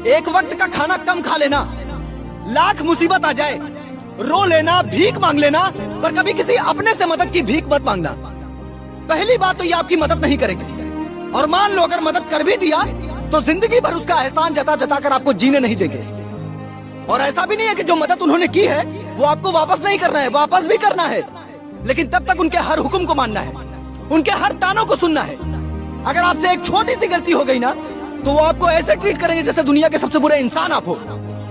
एक वक्त का खाना कम खा लेना, लाख मुसीबत आ जाए, रो लेना, भीख मांग लेना, पर कभी किसी अपने से मदद की भीख मत मांगना। पहली बात तो ये आपकी मदद नहीं करेंगे, और मान लो अगर मदद कर भी दिया तो जिंदगी भर उसका एहसान जता जता कर आपको जीने नहीं देंगे। और ऐसा भी नहीं है कि जो मदद उन्होंने की है वो आपको वापस नहीं करना है, वापस भी करना है, लेकिन तब तक उनके हर हुक्म को मानना है, उनके हर तानों को सुनना है। अगर आपसे एक छोटी सी गलती हो गई ना तो वो आपको ऐसे ट्रीट करेंगे जैसे दुनिया के सबसे बुरे इंसान आप हो,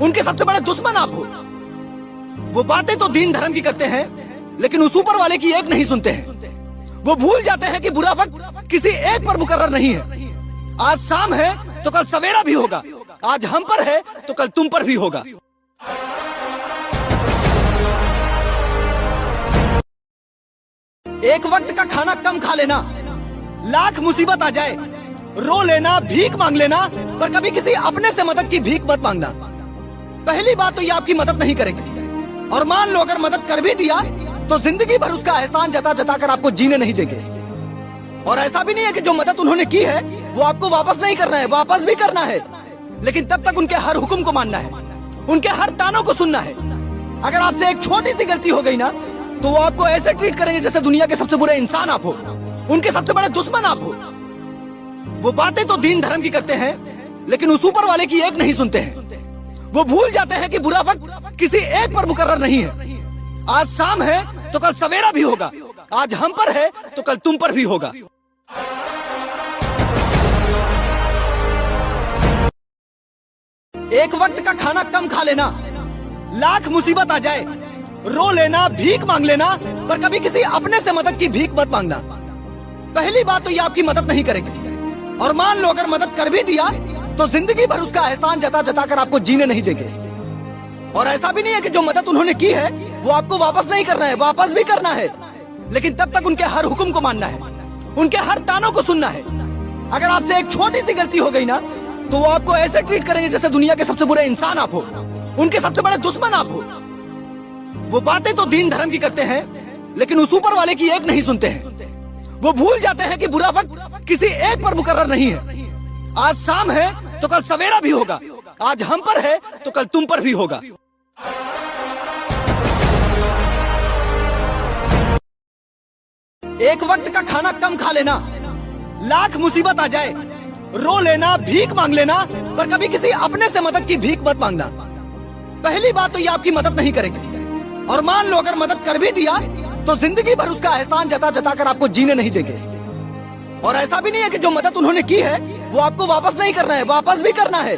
उनके सबसे बड़े दुश्मन आप हो। वो बातें तो दीन धर्म की करते हैं लेकिन उस ऊपर वाले की एक नहीं सुनते हैं। वो भूल जाते हैं कि बुरा वक्त किसी एक पर मुकर्रर नहीं है। आज शाम है तो कल सवेरा भी होगा, आज हम पर है तो कल तुम पर भी होगा। एक वक्त का खाना कम खा लेना, लाख मुसीबत आ जाए, रो लेना, भीख मांग लेना, पर कभी किसी अपने से मदद की भीख मत मांगना। पहली बात तो ये आपकी मदद नहीं करेंगे, और मान लो अगर मदद कर भी दिया तो जिंदगी भर उसका एहसान जता जता कर आपको जीने नहीं देंगे। और ऐसा भी नहीं है कि जो मदद उन्होंने की है वो आपको वापस नहीं करना है, वापस भी करना है, लेकिन तब तक उनके हर हुक्म को मानना है, उनके हर तानों को सुनना है। अगर आपसे एक छोटी सी गलती हो गई ना तो वो आपको ऐसे ट्रीट करेंगे जैसे दुनिया के सबसे बुरे इंसान आप हो, उनके सबसे बड़े दुश्मन आप हो। वो बातें तो दीन धर्म की करते हैं लेकिन उस ऊपर वाले की एक नहीं सुनते हैं। वो भूल जाते हैं कि बुरा वक्त किसी एक पर मुकर्रर नहीं है। आज शाम है तो कल सवेरा भी होगा, आज हम पर है तो कल तुम पर भी होगा। एक वक्त का खाना कम खा लेना, लाख मुसीबत आ जाए, रो लेना, भीख मांग लेना, पर कभी किसी अपने से मदद की भीख मत मांगना। पहली बात तो ये आपकी मदद नहीं करेंगे, और मान लो अगर मदद कर भी दिया तो जिंदगी भर उसका एहसान जता जता कर आपको जीने नहीं देंगे। और ऐसा भी नहीं है कि जो मदद उन्होंने की है वो आपको वापस नहीं करना है, वापस भी करना है, लेकिन तब तक उनके हर हुक्म को मानना है, उनके हर तानों को सुनना है। अगर आपसे एक छोटी सी गलती हो गई ना तो वो आपको ऐसे ट्रीट करेंगे जैसे दुनिया के सबसे बुरे इंसान आप हो, उनके सबसे बड़े दुश्मन आप हो। वो बातें तो दीन धर्म की करते हैं लेकिन उस ऊपर वाले की एक नहीं सुनते हैं। वो भूल जाते हैं कि बुरा वक्त किसी एक पर मुकर्रर नहीं है। आज शाम है तो कल सवेरा भी होगा, आज हम पर है तो कल तुम पर भी होगा। एक वक्त का खाना कम खा लेना, लाख मुसीबत आ जाए, रो लेना, भीख मांग लेना, पर कभी किसी अपने से मदद की भीख मत मांगना। पहली बात तो ये आपकी मदद नहीं करेंगे, और मान लो अगर मदद कर भी दिया तो जिंदगी भर उसका एहसान जता जता कर आपको जीने नहीं देंगे। और ऐसा भी नहीं है कि जो मदद उन्होंने की है वो आपको वापस नहीं करना है, वापस भी करना है,